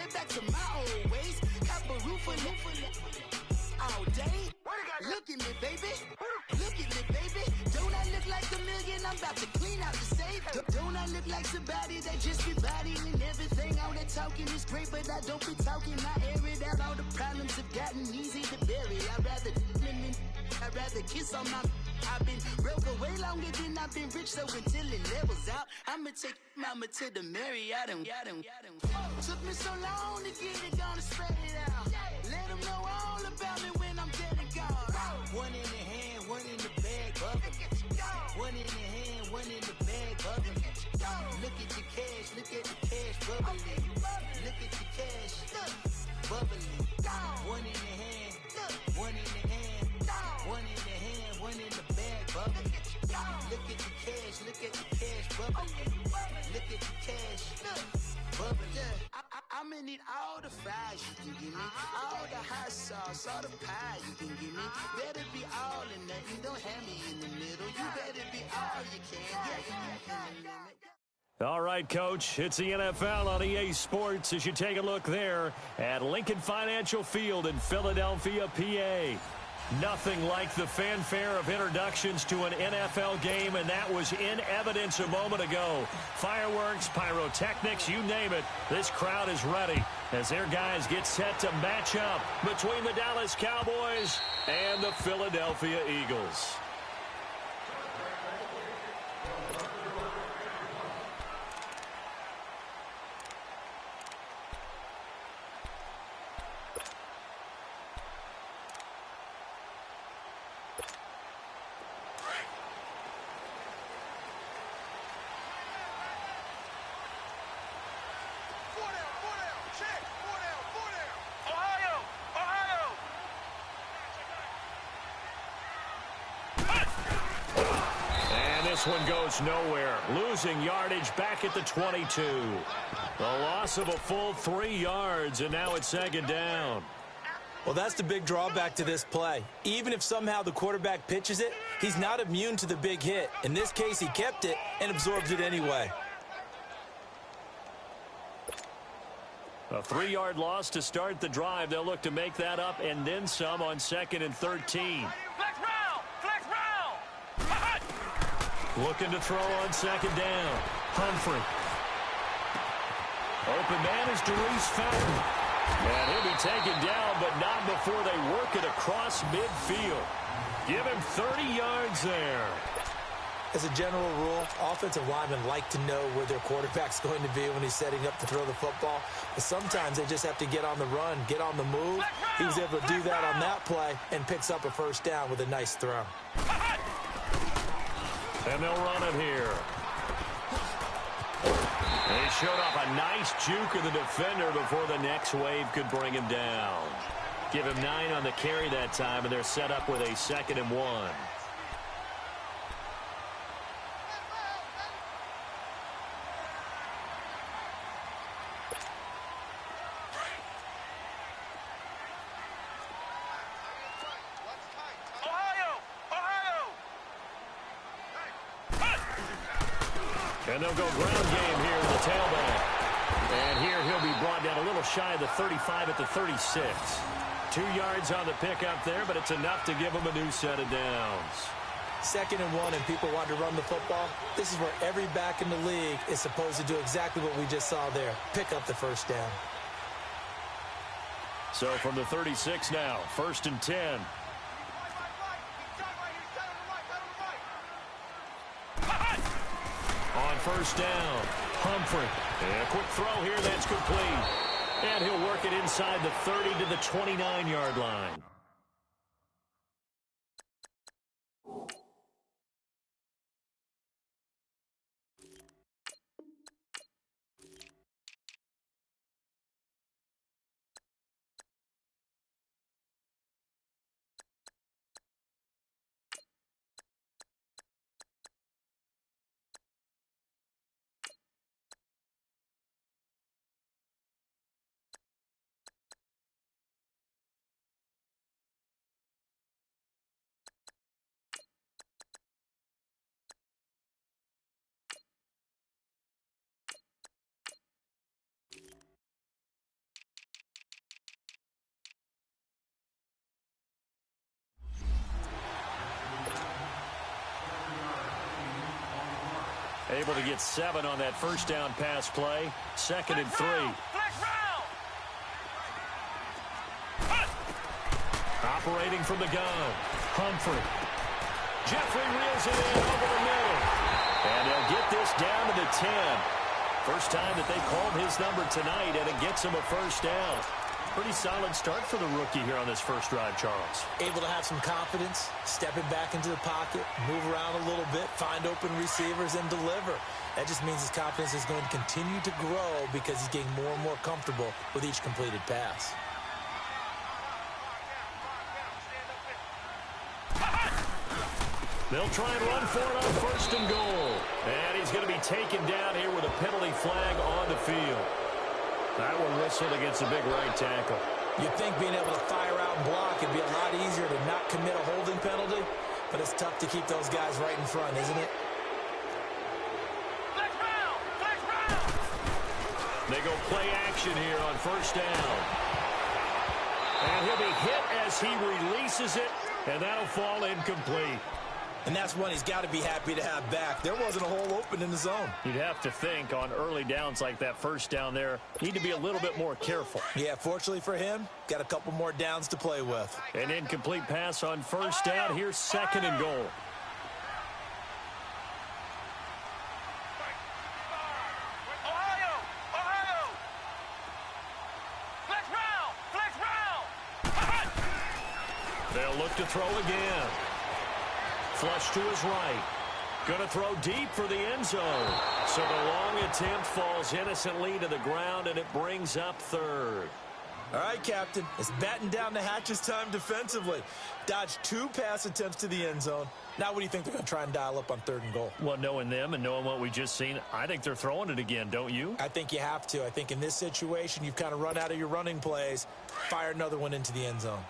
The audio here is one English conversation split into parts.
head back to my old ways. Cop a roof all day. Look at me, baby. Look at me, baby. Don't I look like a million? I'm about to clean out the safe. Don't I look like somebody that just be bodying everything? All that talking is great, but I don't be talking. I air it out. All the problems have gotten easy to bury. I'd rather kiss on my. I've been broke way longer than I've been rich, so until it levels out, I'ma take mama to the Marriott and took me so long to get it, gonna spread it out. Let them know all about me when I'm dead and gone. One in the hand, one in the bag, bubbling. One in the hand, one in the bag, bubbling. Look at the cash, look at the cash bubbling. Look at the cash, bubbling. One in the hand, one in the hand, one in the hand, one in the bag, bubbling. Look at the cash, look at the cash bubbling. Look at the cash, bubbling. I'ma need all the fries you can give me, all the hot sauce, all the pie you can give me. Better be all or nothing, don't have me in the middle. You better be all you can. All right, Coach, it's the NFL on EA Sports as you take a look there at Lincoln Financial Field in Philadelphia, PA. Nothing like the fanfare of introductions to an NFL game, and that was in evidence a moment ago. Fireworks, pyrotechnics, you name it. This crowd is ready as their guys get set to match up between the Dallas Cowboys and the Philadelphia Eagles. This one goes nowhere, losing yardage back at the 22. The loss of a full 3 yards, and now it's second down. Well, that's the big drawback to this play. Even if somehow the quarterback pitches it, he's not immune to the big hit. In this case, he kept it and absorbed it anyway. A 3-yard loss to start the drive. They'll look to make that up and then some on 2nd and 13. Looking to throw on 2nd down. Humphrey. Open man is Darius Fountain. And he'll be taken down, but not before they work it across midfield. Give him 30 yards there. As a general rule, offensive linemen like to know where their quarterback's going to be when he's setting up to throw the football. But sometimes they just have to get on the run, get on the move. He was able to do that on that play and picks up a first down with a nice throw. And they'll run it here. They showed off a nice juke of the defender before the next wave could bring him down. Give him 9 on the carry that time, and they're set up with a 2nd and 1. And they'll go ground game here to the tailback. And here he'll be brought down a little shy of the 35 at the 36. 2 yards on the pickup there, but it's enough to give him a new set of downs. 2nd and 1 and people want to run the football. This is where every back in the league is supposed to do exactly what we just saw there. Pick up the first down. So from the 36 now, 1st and 10. On 1st down, Humphrey. And a quick throw here, that's complete. And he'll work it inside the 30 to the 29-yard line. able to get 7 on that first down pass play. 2nd and 3. Operating from the gun, Humphrey. Jeffrey reels it in over the middle. And they'll get this down to the 10. First time that they called his number tonight, and it gets him a first down. Pretty solid start for the rookie here on this first drive, Charles. Able to have some confidence, stepping back into the pocket, move around a little bit, find open receivers, and deliver. That just means his confidence is going to continue to grow because he's getting more and more comfortable with each completed pass. They'll try and run for it on 1st and goal. And he's going to be taken down here with a penalty flag on the field. That one whistled against a big right tackle. You'd think being able to fire out and block would be a lot easier to not commit a holding penalty, but it's tough to keep those guys right in front, isn't it? They go play action here on 1st down. And he'll be hit as he releases it, and that'll fall incomplete. And that's one he's got to be happy to have back. There wasn't a hole open in the zone. You'd have to think on early downs like that first down there, need to be a little bit more careful. Yeah, fortunately for him, got a couple more downs to play with. An incomplete pass on 1st down. Here's 2nd and goal. They'll look to throw again. Flush to his right. Going to throw deep for the end zone. So the long attempt falls innocently to the ground, and it brings up 3rd. All right, Captain. It's batten down the hatches time defensively. Dodged 2 pass attempts to the end zone. Now what do you think they're going to try and dial up on 3rd and goal? Well, knowing them and knowing what we just seen, I think they're throwing it again, don't you? I think you have to. I think in this situation, you've kind of run out of your running plays. Fire another one into the end zone.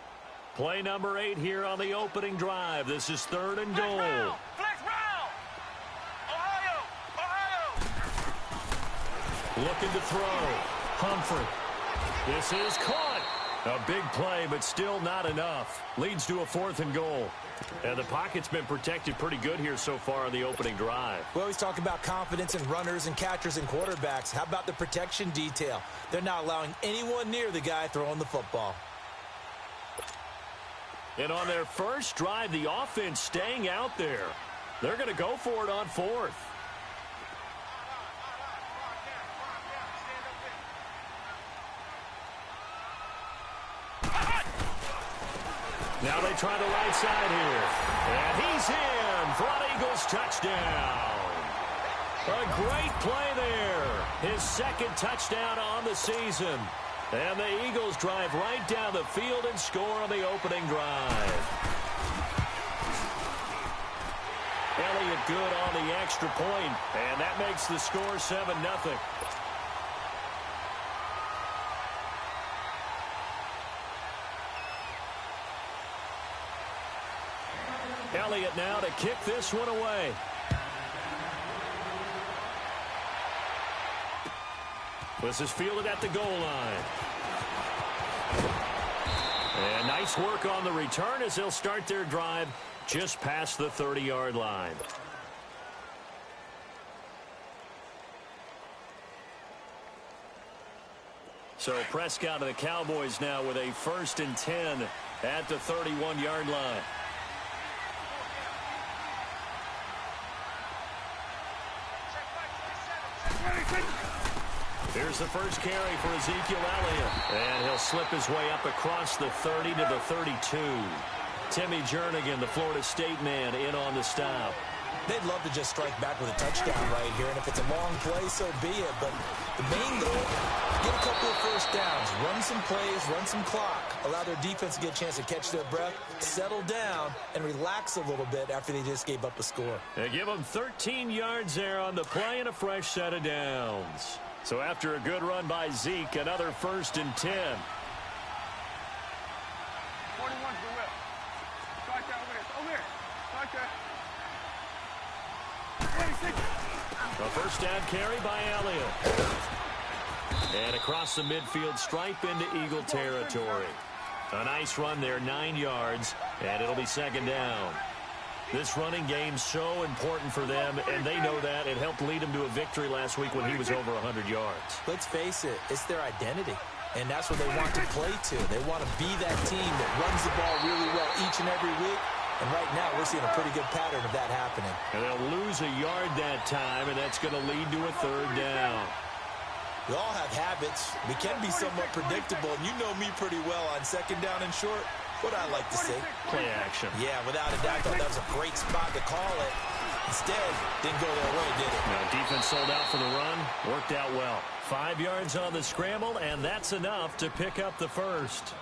Play number 8 here on the opening drive. This is 3rd and goal. Flex round. Ohio. Looking to throw. Humphrey. This is caught. A big play, but still not enough. Leads to a 4th and goal. And the pocket's been protected pretty good here so far on the opening drive. We always talk about confidence in runners and catchers and quarterbacks. How about the protection detail? They're not allowing anyone near the guy throwing the football. And on their first drive, the offense staying out there. They're going to go for it on 4th. Now they try the right side here. And he's in for an Eagles touchdown. A great play there. His 2nd touchdown on the season. And the Eagles drive right down the field and score on the opening drive. Elliott good on the extra point, and that makes the score 7-0. Elliott now to kick this one away. This is fielded at the goal line. And nice work on the return as they'll start their drive just past the 30-yard line. So Prescott of the Cowboys now with a 1st and 10 at the 31-yard line. Here's the first carry for Ezekiel Elliott. And he'll slip his way up across the 30 to the 32. Timmy Jernigan, the Florida State man, in on the stop. They'd love to just strike back with a touchdown right here, and if it's a long play, so be it. But the main goal, get a couple of first downs, run some plays, run some clock, allow their defense to get a chance to catch their breath, settle down, and relax a little bit after they just gave up a score. They give them 13 yards there on the play and a fresh set of downs. So after a good run by Zeke, another 1st and 10. 41's the whip. Start there, over there. Start there. 26. A first down carry by Elliott. And across the midfield stripe into Eagle territory. A nice run there, 9 yards, and it'll be 2nd down. This running game's so important for them, and they know that. It helped lead them to a victory last week when he was over 100 yards. Let's face it, it's their identity, and that's what they want to play to. They want to be that team that runs the ball really well each and every week, and right now we're seeing a pretty good pattern of that happening. And they'll lose a yard that time, and that's going to lead to a third down. We all have habits. We can be somewhat predictable, and you know me pretty well on second down and short. What I like to say? Play action. Yeah, without a doubt, that was a great spot to call it. Instead, didn't go their way, did it? No, defense sold out for the run. Worked out well. 5 yards on the scramble, and that's enough to pick up the first.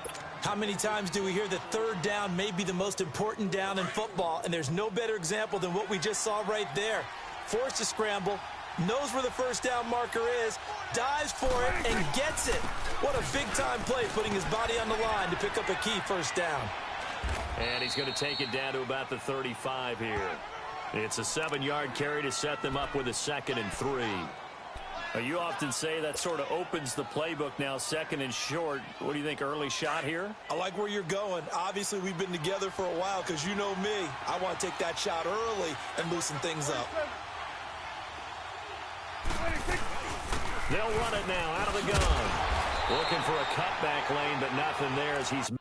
How many times do we hear that third down may be the most important down in football, and there's no better example than what we just saw right there. Forced to scramble, knows where the first down marker is, dives for it, and gets it. What a big-time play, putting his body on the line to pick up a key first down. And he's going to take it down to about the 35 here. It's a 7-yard carry to set them up with a 2nd and 3. You often say that sort of opens the playbook now, 2nd and short. What do you think, early shot here? I like where you're going. Obviously, we've been together for a while because you know me. I want to take that shot early and loosen things up. They'll run it now out of the gun. Looking for a cutback lane, but nothing there as he's...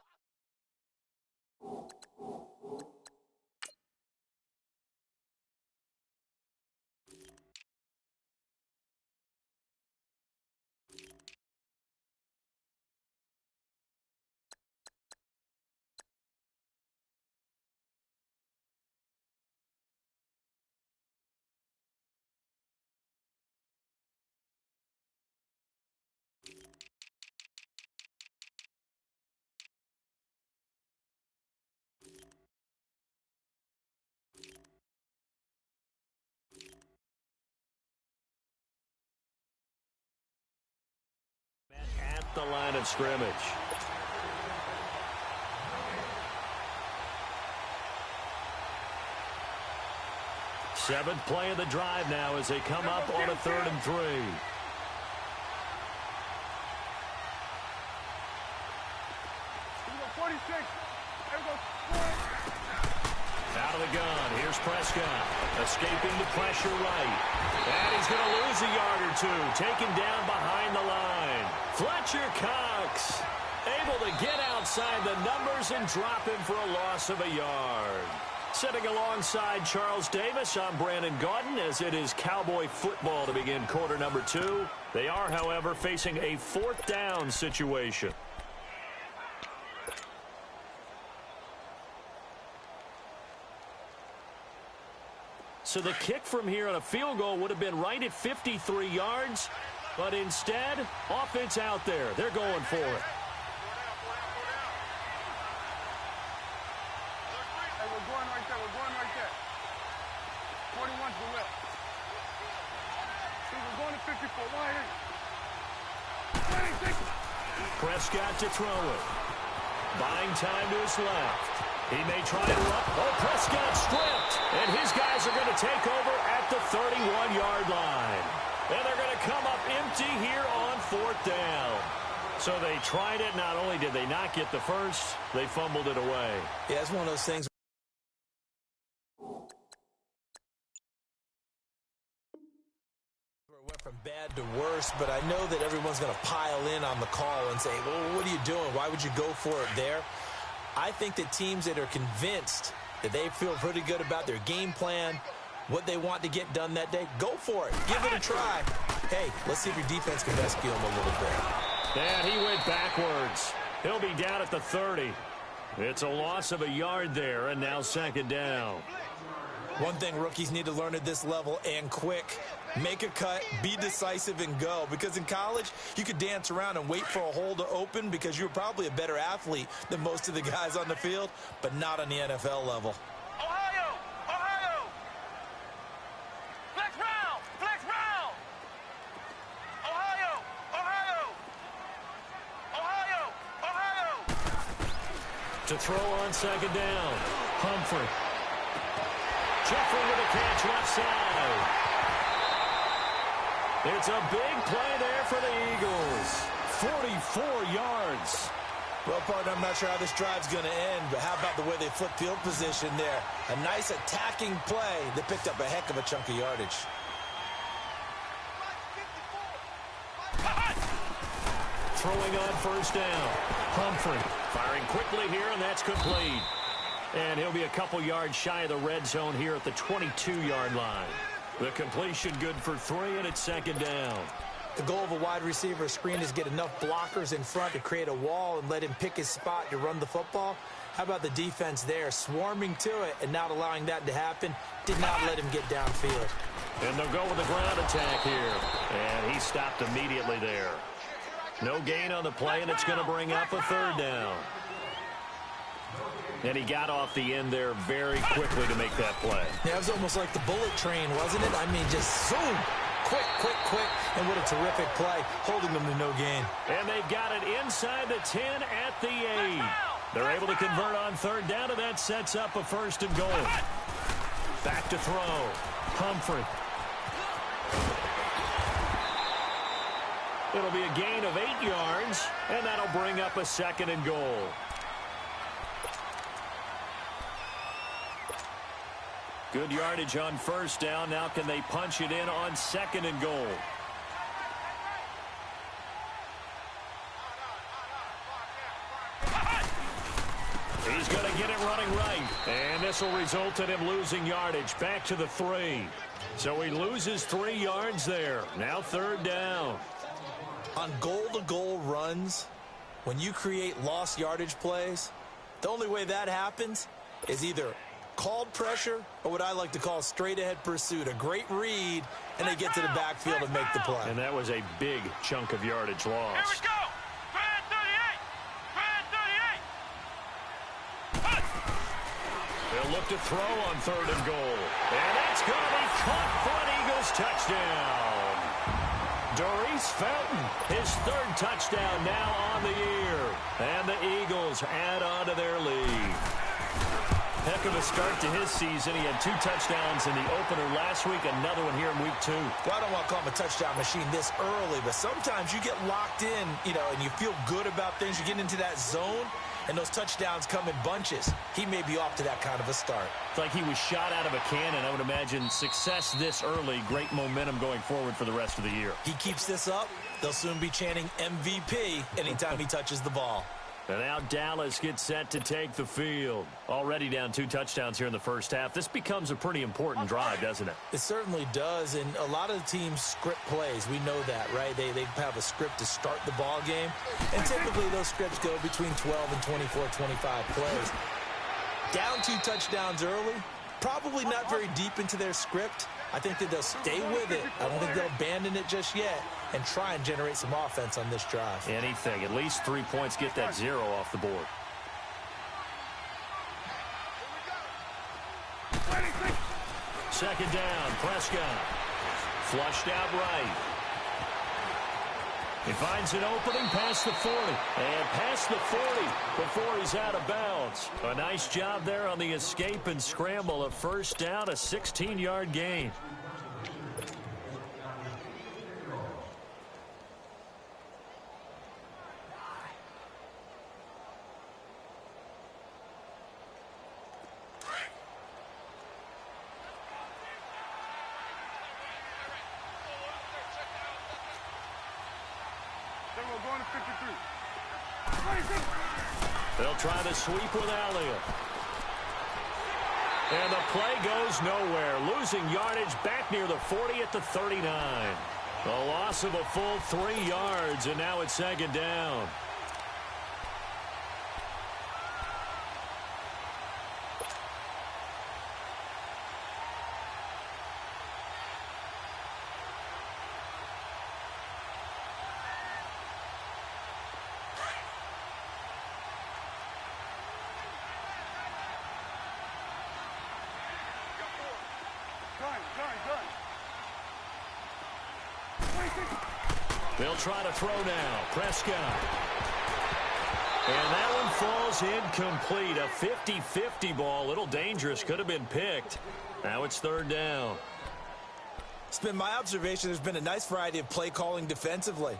At the line of scrimmage. Seventh play of the drive now as they come up on a 3rd and 3. Out of the gun. Here's Prescott. Escaping the pressure right. And he's going to lose a yard or two. Taken down behind the line. Fletcher Cox able to get outside the numbers and drop him for a loss of a yard. Sitting alongside Charles Davis, I'm Brandon Gaudin as it is Cowboy football to begin quarter number 2. They are, however, facing a 4th down situation. So the kick from here on a field goal would have been right at 53 yards, but instead, offense out there. They're going for it. Hey, we're going right there. We're going right there. 41's the whip. See, we're going to 54. Why ain't? Prescott to throw it. Buying time to his left. He may try and run. Oh, Prescott stripped. And his guys are going to take over at the 31-yard line. And they're going to come up empty here on 4th down. So they tried it. Not only did they not get the first, they fumbled it away. Yeah, it's one of those things. It went from bad to worse, but I know that everyone's going to pile in on the call and say, well, what are you doing? Why would you go for it there? I think that teams that are convinced that they feel pretty good about their game plan, what they want to get done that day, go for it. Give it a try. Hey, let's see if your defense can rescue him a little bit. And he went backwards. He'll be down at the 30. It's a loss of a yard there, and now 2nd down. One thing rookies need to learn at this level, and quick, make a cut, be decisive, and go. Because in college, you could dance around and wait for a hole to open because you're probably a better athlete than most of the guys on the field, but not on the NFL level. Ohio! Ohio! Flex round! Flex round! Ohio! Ohio! Ohio! Ohio! To throw on 2nd down. Humphrey. Jeffrey with a catch left side. It's a big play there for the Eagles. 44 yards. Well, partner, I'm not sure how this drive's going to end, but how about the way they flip field position there? A nice attacking play that picked up a heck of a chunk of yardage. Throwing on first down. Humphrey firing quickly here, and that's complete. And he'll be a couple yards shy of the red zone here at the 22-yard line. The completion good for 3, and it's second down. The goal of a wide receiver screen is get enough blockers in front to create a wall and let him pick his spot to run the football. How about the defense there, swarming to it and not allowing that to happen? Did not let him get downfield. And they'll go with the ground attack here. And he stopped immediately there. No gain on the play, and it's going to bring up a third down. And he got off the end there very quickly to make that play. Yeah, it was almost like the bullet train, wasn't it? I mean, just zoom. Quick, quick, quick. And what a terrific play, holding them to no gain. And they've got it inside the 10 at the 8. They're able to convert on third down, and that sets up a first and goal. Back to throw. Humphrey. It'll be a gain of 8 yards, and that'll bring up a second and goal. Good yardage on first down. Now can they punch it in on second and goal? He's going to get it running right. And this will result in him losing yardage. Back to the 3. So he loses 3 yards there. Now third down. On goal-to-goal runs, when you create lost yardage plays, the only way that happens is either called pressure or what I like to call straight-ahead pursuit. A great read, and they get to the backfield and make the play. And that was a big chunk of yardage lost. Here we go. Brad 38. Brad 38. They'll look to throw on third and goal. And that's going to be caught for an Eagles touchdown. Doris Fountain, his 3rd touchdown now on the year. And the Eagles add on to their lead. Heck of a start to his season. He had 2 touchdowns in the opener last week, another one here in week 2. Well, I don't want to call him a touchdown machine this early, but sometimes you get locked in, and you feel good about things. You get into that zone, and those touchdowns come in bunches. He may be off to that kind of a start. It's like he was shot out of a cannon. I would imagine success this early, great momentum going forward for the rest of the year. He keeps this up, they'll soon be chanting MVP anytime he touches the ball. And now Dallas gets set to take the field. Already down 2 touchdowns here in the first half. This becomes a pretty important drive, doesn't it? It certainly does, and a lot of the teams script plays. We know that, right? They have a script to start the ball game, and typically those scripts go between 12 and 24, 25 plays. Down 2 touchdowns early, probably not very deep into their script. I think that they'll stay with it. I don't think they'll abandon it just yet and try and generate some offense on this drive. Anything. At least 3 points, get that 0 off the board. Second down, Prescott. Flushed out right. He finds an opening past the 40. And past the 40 before he's out of bounds. A nice job there on the escape and scramble. A first down, a 16-yard gain. They'll try to sweep with Elliott. And the play goes nowhere. Losing yardage back near the 40 at the 39. A loss of a full 3 yards, and now it's second down. They'll try to throw now. Prescott. And that one falls incomplete. A 50-50 ball. A little dangerous. Could have been picked. Now it's third down. It's been my observation there's been a nice variety of play calling defensively.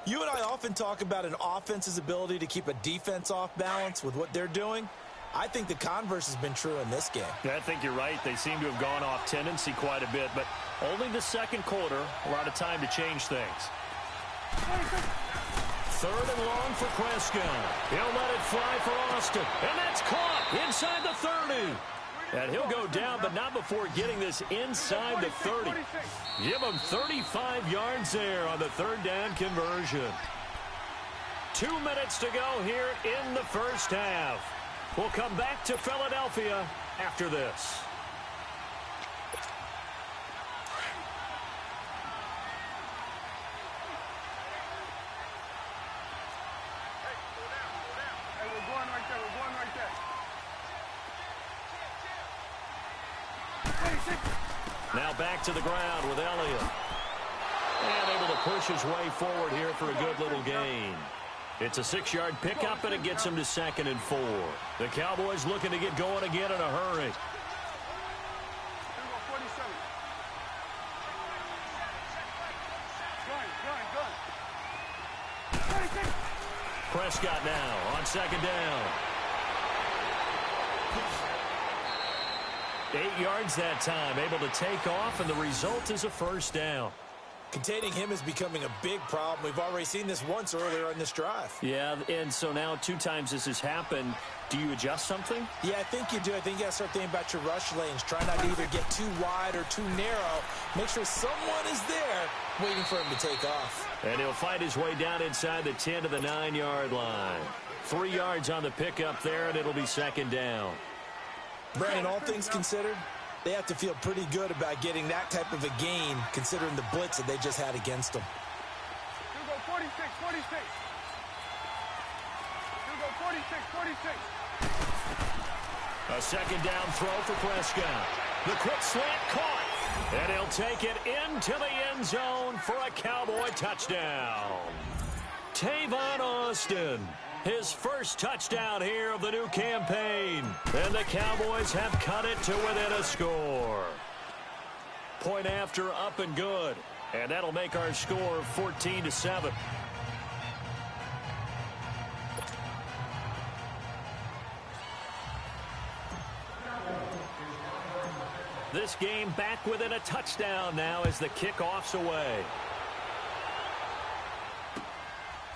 You and I often talk about an offense's ability to keep a defense off balance with what they're doing. I think the converse has been true in this game. Yeah, I think you're right. They seem to have gone off tendency quite a bit, but only the second quarter, a lot of time to change things. Third and long for Prescott. He'll let it fly for Austin, and that's caught inside the 30. And he'll go down, but not before getting this inside the 30. Give him 35 yards there on the third down conversion. 2 minutes to go here in the first half. We'll come back to Philadelphia after this. Hey, we're going right there. We're going right there. Now back to the ground with Elliott. And able to push his way forward here for a good little gain. It's a 6-yard pickup, and it gets him to 2nd and 4. The Cowboys looking to get going again in a hurry. Prescott now on 2nd down. 8 yards that time, able to take off, and the result is a first down. Containing him is becoming a big problem. We've already seen this once earlier in this drive. Yeah, and so now 2 times this has happened. Do you adjust something? Yeah, I think you do. I think you got to start thinking about your rush lanes. Try not to either get too wide or too narrow. Make sure someone is there waiting for him to take off. And he'll fight his way down inside the 10 to the 9-yard line. 3 yards on the pickup there, and it'll be 2nd down. Brandon, all things considered, they have to feel pretty good about getting that type of a gain, considering the blitz that they just had against them. You go 46, 46. You go 46, 46. A 2nd down throw for Prescott. The quick slant caught. And he'll take it into the end zone for a Cowboy touchdown. Tavon Austin. His first touchdown here of the new campaign. And the Cowboys have cut it to within a score. Point after up and good. And that'll make our score 14-7. This game back within a touchdown now as the kickoff's away.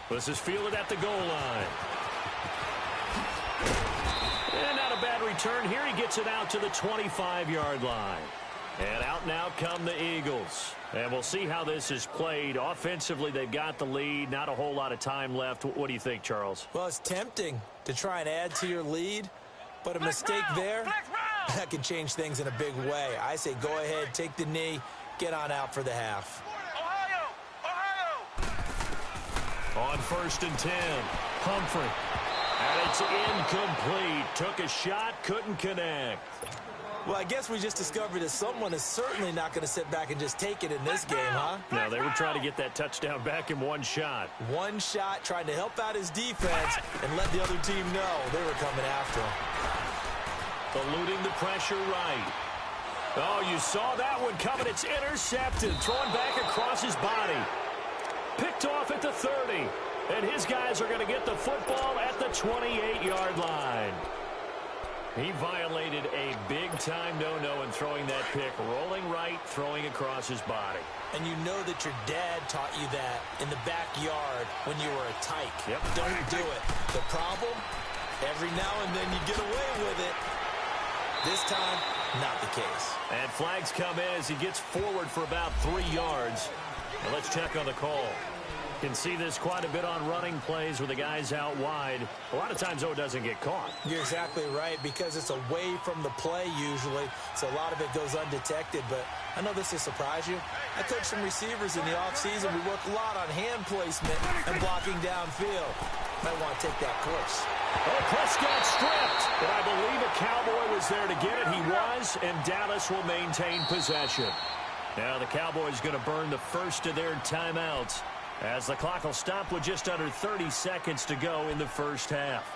This is fielded at the goal line. And not a bad return here. He gets it out to the 25-yard line. And out now come the Eagles. And we'll see how this is played. Offensively, they've got the lead. Not a whole lot of time left. What do you think, Charles? Well, it's tempting to try and add to your lead, but a mistake there, that can change things in a big way. I say go ahead, take the knee, get on out for the half. On 1st and 10, Humphrey. And it's incomplete. Took a shot, couldn't connect. Well, I guess we just discovered that someone is certainly not going to sit back and just take it in this game, huh? No, they were trying to get that touchdown back in one shot. One shot, trying to help out his defense and let the other team know they were coming after him. Eluding the pressure right. Oh, you saw that one coming. It's intercepted. Thrown back across his body. Picked off at the 30. And his guys are going to get the football at the 28-yard line. He violated a big-time no-no in throwing that pick. Rolling right, throwing across his body. And you know that your dad taught you that in the backyard when you were a tyke. Yep. Don't do it. The problem, every now and then you get away with it. This time, not the case. And flags come in as he gets forward for about 3 yards. Now let's check on the call. Can see this quite a bit on running plays with the guys out wide. A lot of times, though, it doesn't get caught. You're exactly right, because it's away from the play usually, so a lot of it goes undetected. But I know this will surprise you. I coach some receivers in the offseason. We work a lot on hand placement and blocking downfield. Might want to take that course. Oh, Prescott stripped. But I believe a Cowboy was there to get it. He was, and Dallas will maintain possession. Now the Cowboys going to burn the first of their timeouts, as the clock will stop with just under 30 seconds to go in the first half.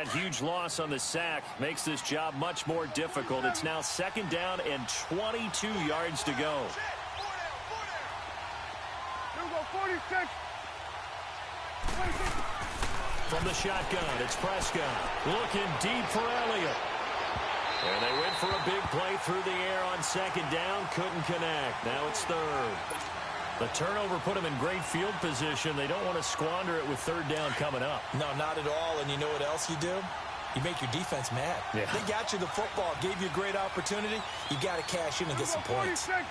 that huge loss on the sack makes this job much more difficult. It's now 2nd down and 22 yards to go. Here we go, 46. From the shotgun, it's Prescott. Looking deep for Elliott. And they went for a big play through the air on 2nd down. Couldn't connect. Now it's 3rd. The turnover put them in great field position. They don't want to squander it with 3rd down coming up. No, not at all. And you know what else you do? You make your defense mad. Yeah. They got you the football, gave you a great opportunity. You got to cash in and get some points. 26.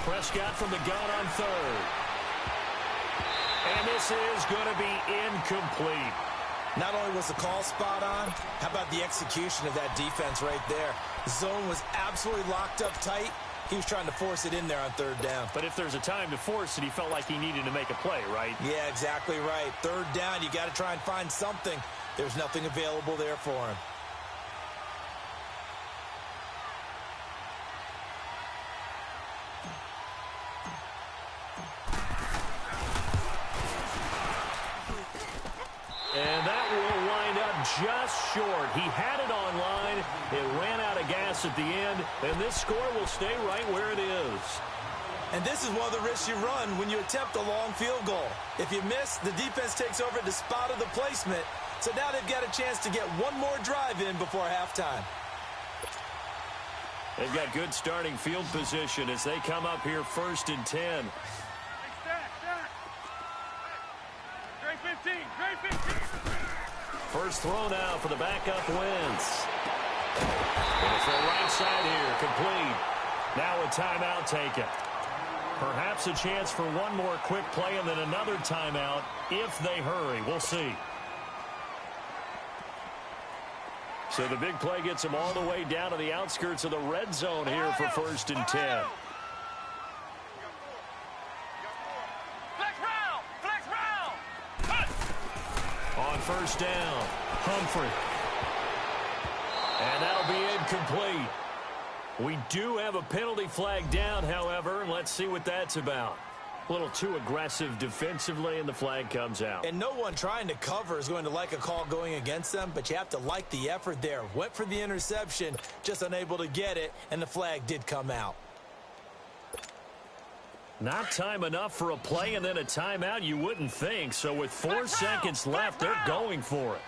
Prescott from the gun on 3rd. And this is going to be incomplete. Not only was the call spot on, how about the execution of that defense right there? The zone was absolutely locked up tight. He was trying to force it in there on 3rd down. But if there's a time to force it, he felt like he needed to make a play, right? Yeah, exactly right. 3rd down, you got to try and find something. There's nothing available there for him. And that will wind up just short. He had it on line. It ran out of gas at the end, and this score will stay right where it is. And this is one of the risks you run when you attempt a long field goal. If you miss, the defense takes over at the spot of the placement. So now they've got a chance to get one more drive in before halftime. They've got good starting field position as they come up here 1st and 10. First throw now for the backup Wentz. And it's the right side here, complete. Now a timeout taken. Perhaps a chance for one more quick play and then another timeout if they hurry. We'll see. So the big play gets them all the way down to the outskirts of the red zone here for 1st and 10. On 1st down, Humphrey. And that'll be incomplete. We do have a penalty flag down, however, and let's see what that's about. A little too aggressive defensively, and the flag comes out. And no one trying to cover is going to like a call going against them, but you have to like the effort there. Went for the interception, just unable to get it, and the flag did come out. Not time enough for a play and then a timeout, you wouldn't think. So with 4 seconds left, they're going for it.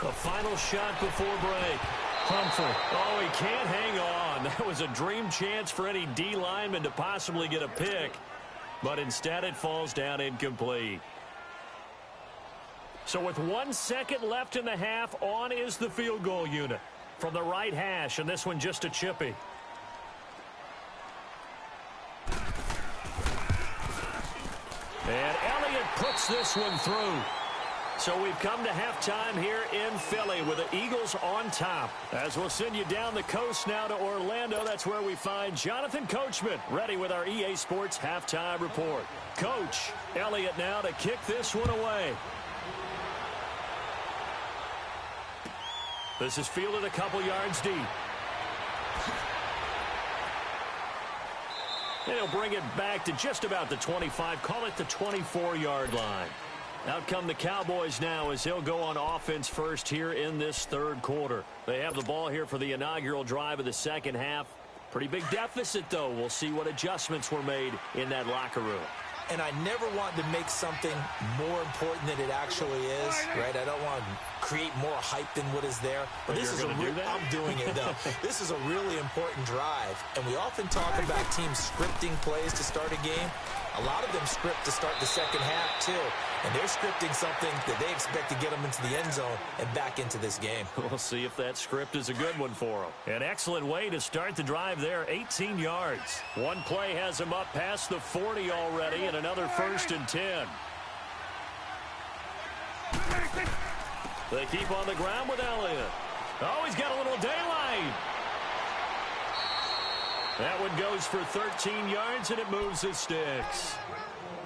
The final shot before break. Humphrey. Oh, he can't hang on. That was a dream chance for any D lineman to possibly get a pick. But instead it falls down incomplete. So with 1 second left in the half, on is the field goal unit. From the right hash, and this one just a chippy. And Elliott puts this one through. So we've come to halftime here in Philly with the Eagles on top. As we'll send you down the coast now to Orlando, that's where we find Jonathan Coachman ready with our EA Sports halftime report. Coach, Elliott now to kick this one away. This is fielded a couple yards deep. And he'll bring it back to just about the 25, call it the 24-yard line. Out come the Cowboys now as he'll go on offense first here in this 3rd quarter. They have the ball here for the inaugural drive of the 2nd half. Pretty big deficit, though. We'll see what adjustments were made in that locker room. And I never want to make something more important than it actually is, right? I don't want to create more hype than what is there. But this is I'm doing it, though. This is a really important drive. And we often talk about teams scripting plays to start a game. A lot of them script to start the 2nd half, too. And they're scripting something that they expect to get them into the end zone and back into this game. We'll see if that script is a good one for them. An excellent way to start the drive there, 18 yards. One play has them up past the 40 already, and another 1st and 10. They keep on the ground with Elliott. Oh, he's got a little daylight. That one goes for 13 yards, and it moves the sticks.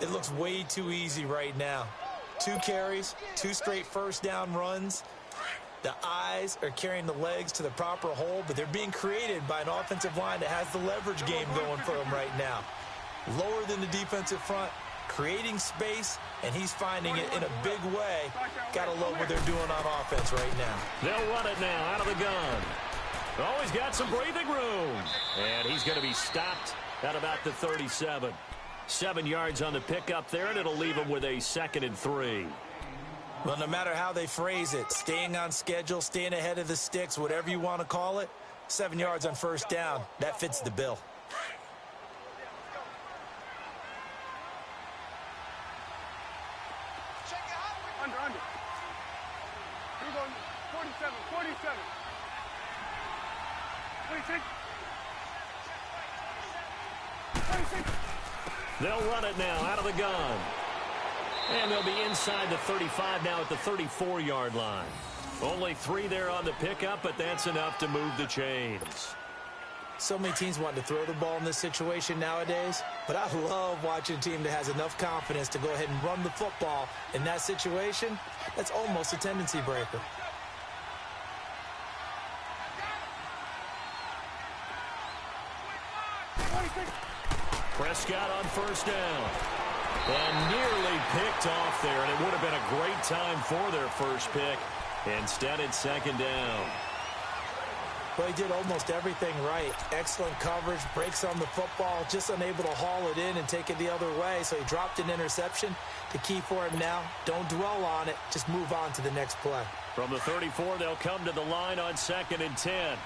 It looks way too easy right now. 2 carries, 2 straight 1st down runs. The eyes are carrying the legs to the proper hole, but they're being created by an offensive line that has the leverage game going for them right now. lower than the defensive front, creating space, and he's finding it in a big way. Got to love what they're doing on offense right now. They'll run it now out of the gun. Oh, he's got some breathing room. And he's going to be stopped at about the 37. 7 yards on the pickup there, and it'll leave him with a 2nd and 3. Well, no matter how they phrase it, staying on schedule, staying ahead of the sticks, whatever you want to call it, 7 yards on first down, that fits the bill. Under. Here we go. 47. 26. 26. They'll run it now out of the gun. And they'll be inside the 35 now at the 34-yard line. Only 3 there on the pickup, but that's enough to move the chains. So many teams want to throw the ball in this situation nowadays, but I love watching a team that has enough confidence to go ahead and run the football in that situation. That's almost a tendency breaker. Prescott on first down. And nearly picked off there, and it would have been a great time for their first pick. Instead, it's 2nd down. Well, he did almost everything right. Excellent coverage, breaks on the football, just unable to haul it in and take it the other way, so he dropped an interception. The key for him now, don't dwell on it, just move on to the next play. From the 34, they'll come to the line on 2nd and 10.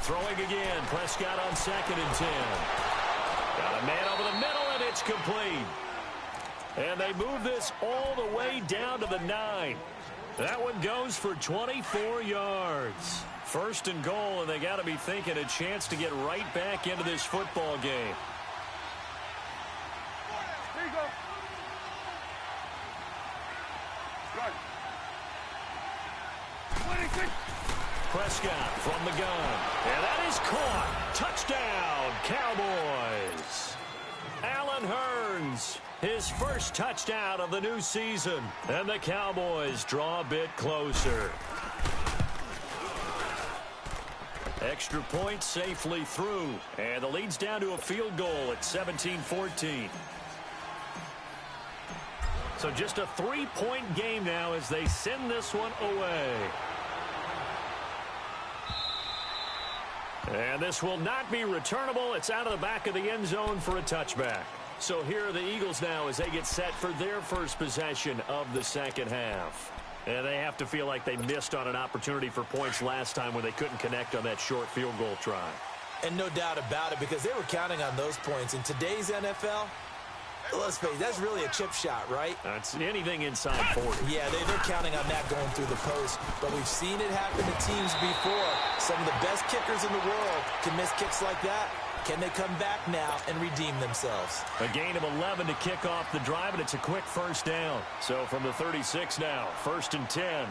Throwing again, Prescott on 2nd and 10. Got a man over the middle, and it's complete. And they move this all the way down to the 9. That one goes for 24 yards. 1st and goal, and they got to be thinking a chance to get right back into this football game. Here you go. Run. 26. Prescott from the gun. And that is caught. Touchdown, Cowboys. Allen Hurns, his first touchdown of the new season. And the Cowboys draw a bit closer. Extra point safely through. And the lead's down to a field goal at 17-14. So just a 3-point game now as they send this one away. And this will not be returnable. It's out of the back of the end zone for a touchback. So here are the Eagles now as they get set for their first possession of the second half. And they have to feel like they missed on an opportunity for points last time when they couldn't connect on that short field goal try. And no doubt about it, because they were counting on those points. In today's NFL, let's face it, that's really a chip shot, right? That's anything inside 40. Yeah, they're counting on that going through the post. But we've seen it happen to teams before. Some of the best kickers in the world can miss kicks like that. Can they come back now and redeem themselves? A gain of 11 to kick off the drive, and it's a quick first down. So from the 36 now, 1st and 10.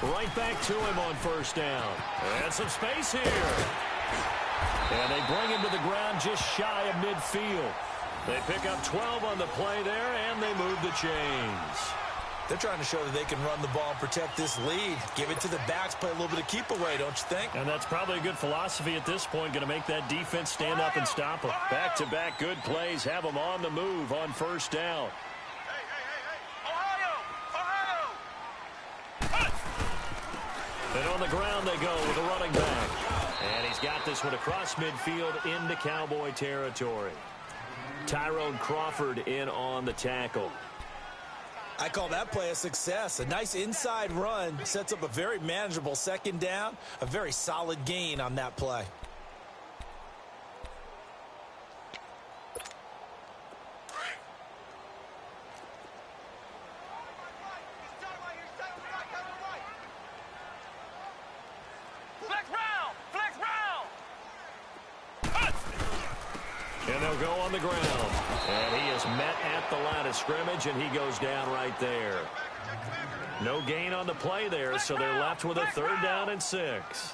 Right back to him on first down. And some space here. And they bring him to the ground just shy of midfield. They pick up 12 on the play there, and they move the chains. They're trying to show that they can run the ball and protect this lead. Give it to the backs, play a little bit of keep away, don't you think? And that's probably a good philosophy at this point, going to make that defense stand up and stop them. Back-to-back good plays, have them on the move on first down. And on the ground they go with a running back. And he's got this one across midfield into Cowboy territory. Tyrone Crawford in on the tackle. I call that play a success. A nice inside run sets up a very manageable second down. A very solid gain on that play. And they'll go on the ground. And he is met at the line of scrimmage, and he goes down right there. No gain on the play there, so they're left with a 3rd down and 6.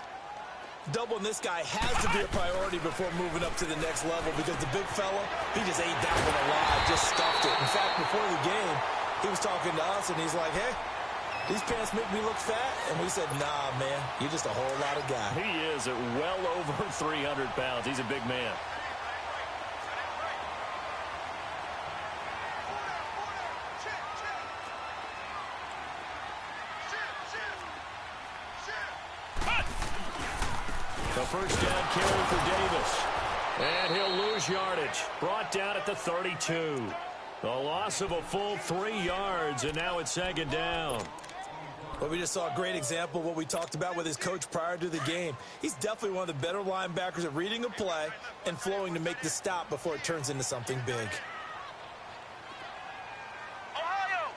Doubling this guy has to be a priority before moving up to the next level, because the big fella, he just ate that one alive, just stuffed it. In fact, before the game, He was talking to us, and he's like, hey, these pants make me look fat. And we said, nah, man, you're just a whole lot of guy. He is at well over 300 pounds. He's a big man. The first down carry for Davis. And he'll lose yardage. Brought down at the 32. The loss of a full 3 yards, and now it's second down. Well, we just saw a great example of what we talked about with his coach prior to the game. He's definitely one of the better linebackers at reading a play and flowing to make the stop before it turns into something big. Ohio!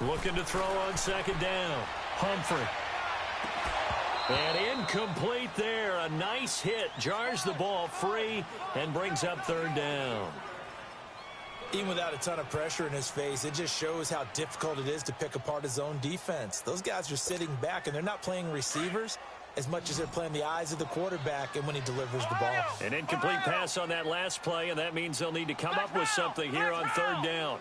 Looking to throw on second down. Humphrey. And incomplete there. A nice hit. Jars the ball free and brings up third down. Even without a ton of pressure in his face, it just shows how difficult it is to pick apart his own defense. Those guys are sitting back, and they're not playing receivers as much as they're playing the eyes of the quarterback and when he delivers the ball. An incomplete pass on that last play, and that means they'll need to come up with something here on third down.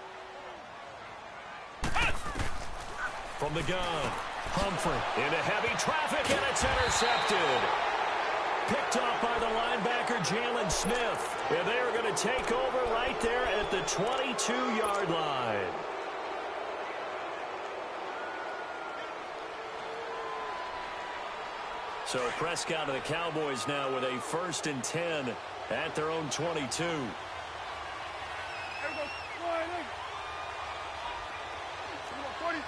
From the gun, Humphrey into heavy traffic, and it's intercepted. Picked off by the linebacker, Jalen Smith. And they are going to take over right there at the 22-yard line. So Prescott of the Cowboys now with a 1st and 10 at their own 22. There we go. 46.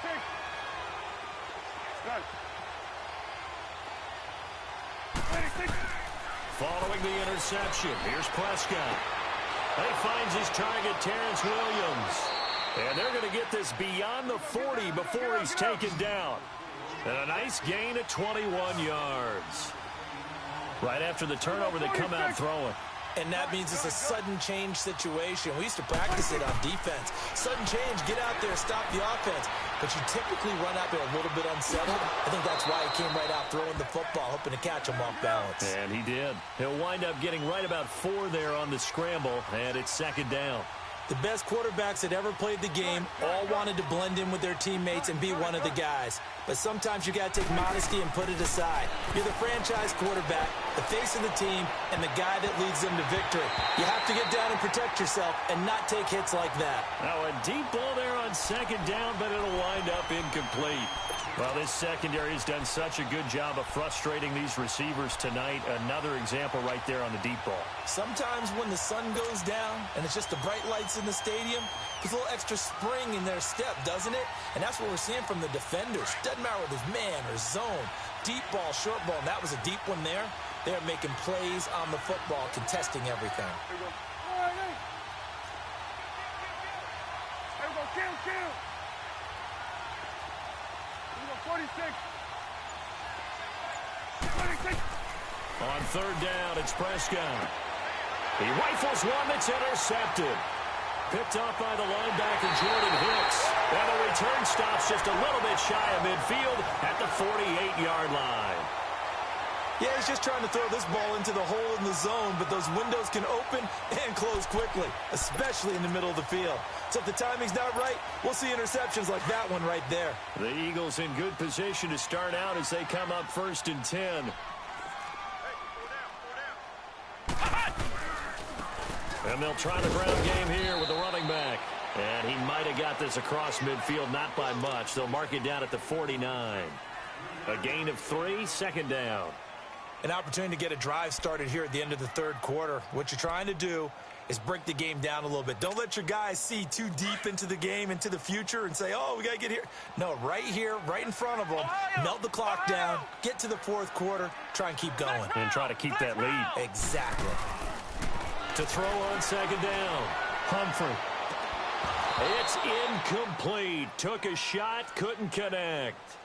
Done. 26. Following the interception, here's Prescott. He finds his target, Terrence Williams. And they're going to get this beyond the 40 before he's taken down. And a nice gain at 21 yards. Right after the turnover, they come out throwing. And that means it's a sudden change situation. We used to practice it on defense. Sudden change, get out there, stop the offense. But you typically run out there a little bit unsettled. I think that's why he came right out throwing the football, hoping to catch him off balance. And he did. He'll wind up getting right about 4 there on the scramble, and it's second down. The best quarterbacks that ever played the game all wanted to blend in with their teammates and be one of the guys. But sometimes you got to take modesty and put it aside. You're the franchise quarterback, the face of the team, and the guy that leads them to victory. You have to get down and protect yourself and not take hits like that. Now a deep ball there on second down, but it'll wind up incomplete. Well, this secondary has done such a good job of frustrating these receivers tonight. Another example right there on the deep ball. Sometimes when the sun goes down and it's just the bright lights in the stadium, there's a little extra spring in their step, doesn't it? And that's what we're seeing from the defenders. Doesn't matter whether it's man or zone, deep ball, short ball, and that was a deep one there. They're making plays on the football, contesting everything. There we go. All right, there we go. Kill. 46. 26. On third down, it's Prescott. He rifles one that's intercepted. Picked off by the linebacker, Jordan Hicks. And the return stops just a little bit shy of midfield at the 48-yard line. Yeah, he's just trying to throw this ball into the hole in the zone, but those windows can open and close quickly, especially in the middle of the field. So if the timing's not right, we'll see interceptions like that one right there. The Eagles in good position to start out as they come up 1st and 10. And they'll try the ground game here with the running back. And he might have got this across midfield, not by much. They'll mark it down at the 49. A gain of 3, second down. An opportunity to get a drive started here at the end of the third quarter. What you're trying to do is break the game down a little bit. Don't let your guys see too deep into the game, into the future, and say, oh, we got to get here. No, right here, right in front of them, melt the clock down, get to the fourth quarter, try and keep going. And try to keep that lead. Exactly. To throw on second down, Humphrey. It's incomplete. Took a shot, couldn't connect.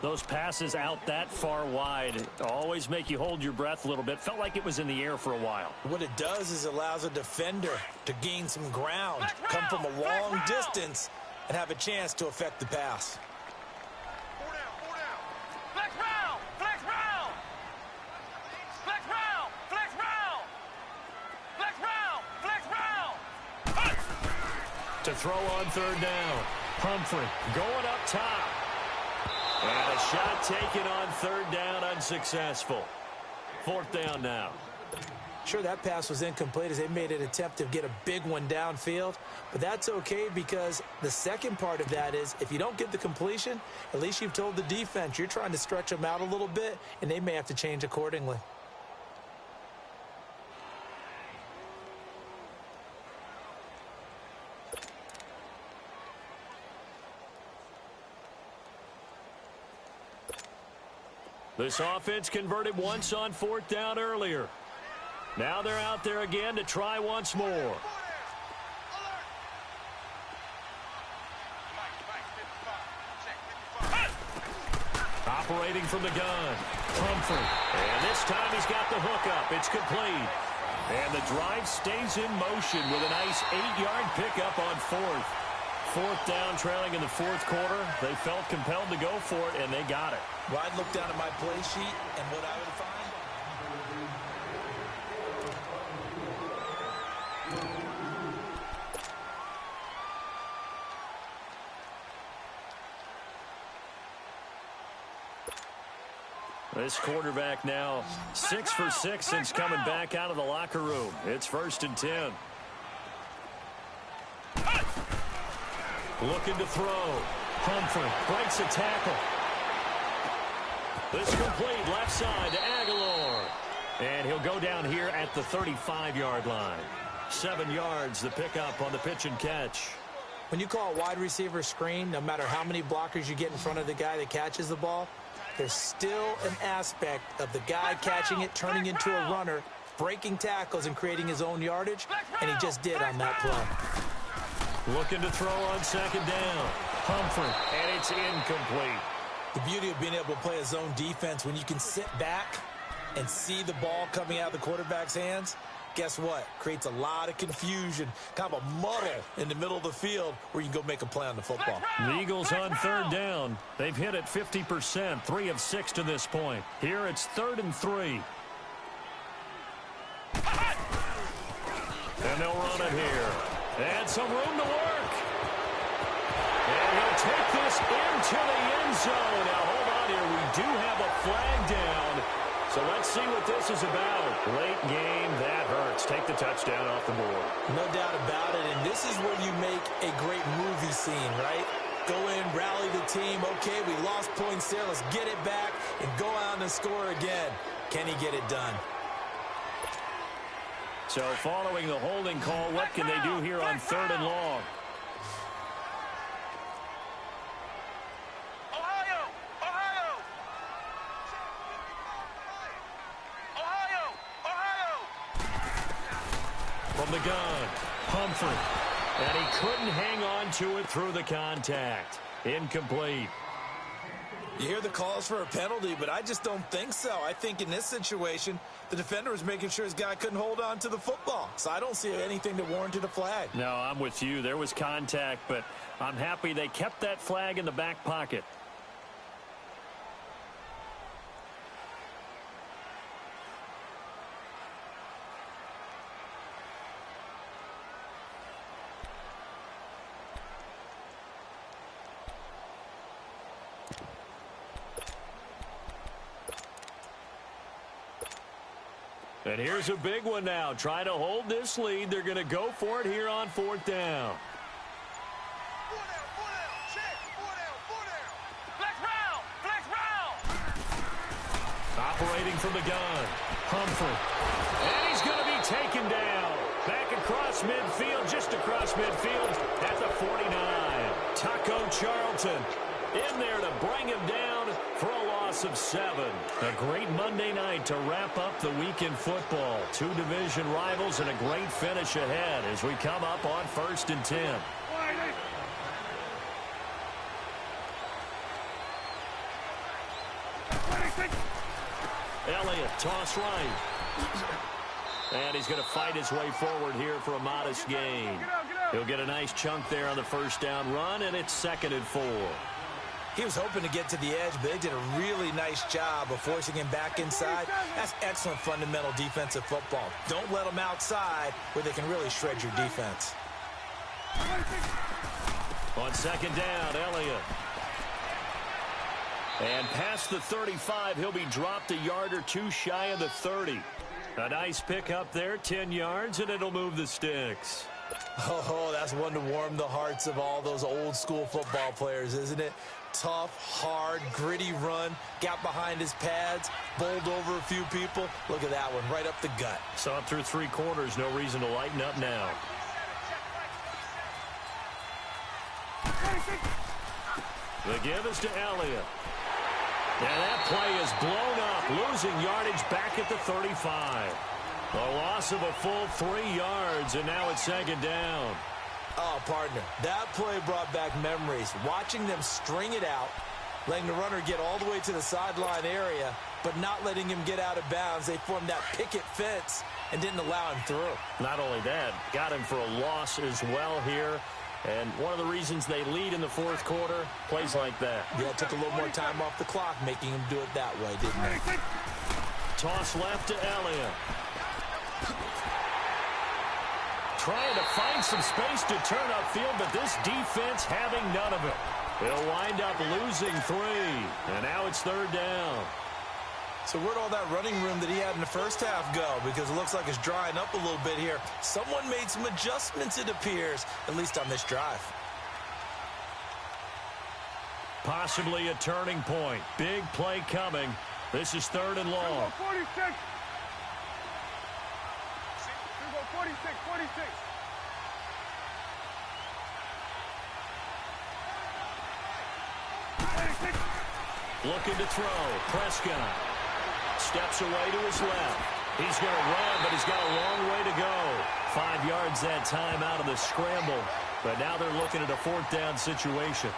Those passes out that far wide always make you hold your breath a little bit. Felt like it was in the air for a while. What it does is allows a defender to gain some ground, come from a long distance, and have a chance to affect the pass. Four down. Flex round. Flex round. Flex round. Flex round. Flex round. Flex round. To throw on third down. Humphrey going up top. And a shot taken on third down, unsuccessful. Fourth down now. Sure, that pass was incomplete as they made an attempt to get a big one downfield. But that's okay because the second part of that is if you don't get the completion, at least you've told the defense you're trying to stretch them out a little bit, and they may have to change accordingly. This offense converted once on fourth down earlier. Now they're out there again to try once more. Operating from the gun. Humphrey. And this time he's got the hook up. It's complete. And the drive stays in motion with a nice 8-yard pickup on fourth. Fourth down, trailing in the fourth quarter. They felt compelled to go for it, and they got it. Well, I'd look down at my play sheet, and what I would find... This quarterback now 6 for 6 since coming back out of the locker room. It's 1st and 10. Looking to throw. Humphrey breaks a tackle. This complete left side to Aguilar. And he'll go down here at the 35-yard line. 7 yards the pickup on the pitch and catch. When you call a wide receiver screen, no matter how many blockers you get in front of the guy that catches the ball, there's still an aspect of the guy catching it, turning into a runner, breaking tackles and creating his own yardage, and he just did on that play. Looking to throw on second down. Humphrey, and it's incomplete. The beauty of being able to play a zone defense when you can sit back and see the ball coming out of the quarterback's hands, guess what? Creates a lot of confusion, kind of a muddle in the middle of the field where you can go make a play on the football. The Eagles on third down. They've hit it 50%, 3 of 6 to this point. Here it's 3rd and 3. And they'll run it here. And some room to work. And he'll take this into the end zone. Now, hold on here. We do have a flag down. So let's see what this is about. Late game, that hurts. Take the touchdown off the board. No doubt about it. And this is where you make a great movie scene, right? Go in, rally the team. Okay, we lost points there. Let's get it back and go out and score again. Can he get it done? So following the holding call, what can they do here on 3rd and long? From the gun, Humphrey. And he couldn't hang on to it through the contact. Incomplete. You hear the calls for a penalty, but I just don't think so. I think in this situation, the defender was making sure his guy couldn't hold on to the football. So I don't see anything that warranted a flag. No, I'm with you. There was contact, but I'm happy they kept that flag in the back pocket. And here's a big one now. Trying to hold this lead. They're going to go for it here on 4th down. Operating from the gun. Humphrey. And he's going to be taken down. Back across midfield, just across midfield at the 49. Taco Charlton in there to bring him down for a loss of 7. A great Monday night to wrap up the week in football. 2 division rivals and a great finish ahead as we come up on 1st and 10. Elliott, toss right. And he's going to fight his way forward here for a modest gain. He'll get a nice chunk there on the 1st down run, and it's 2nd and 4. He was hoping to get to the edge, but they did a really nice job of forcing him back inside. That's excellent fundamental defensive football. Don't let them outside where they can really shred your defense. On second down, Elliott. And past the 35, he'll be dropped a yard or two shy of the 30. A nice pickup there, 10 yards, and it'll move the sticks. Oh, that's one to warm the hearts of all those old-school football players, isn't it? Tough, hard, gritty run, got behind his pads, bowled over a few people. Look at that one, right up the gut. Saw it through 3 quarters, no reason to lighten up now. The give is to Elliott. And that play is blown up, losing yardage back at the 35. A loss of a full 3 yards, and now it's second down. Oh, partner, that play brought back memories. Watching them string it out, letting the runner get all the way to the sideline area, but not letting him get out of bounds. They formed that picket fence and didn't allow him through. Not only that, got him for a loss as well here. And one of the reasons they lead in the 4th quarter, plays like that. Yeah, it took a little more time off the clock, making him do it that way, didn't it? Toss left to Elliott. Trying to find some space to turn upfield, but this defense having none of it. They'll wind up losing 3, and now it's 3rd down. So where'd all that running room that he had in the first half go? Because it looks like it's drying up a little bit here. Someone made some adjustments, it appears, at least on this drive. Possibly a turning point. Big play coming. This is 3rd and long. 46. 46. Looking to throw. Prescott steps away to his left. He's going to run, but he's got a long way to go. 5 yards that time out of the scramble. But now they're looking at a 4th down situation.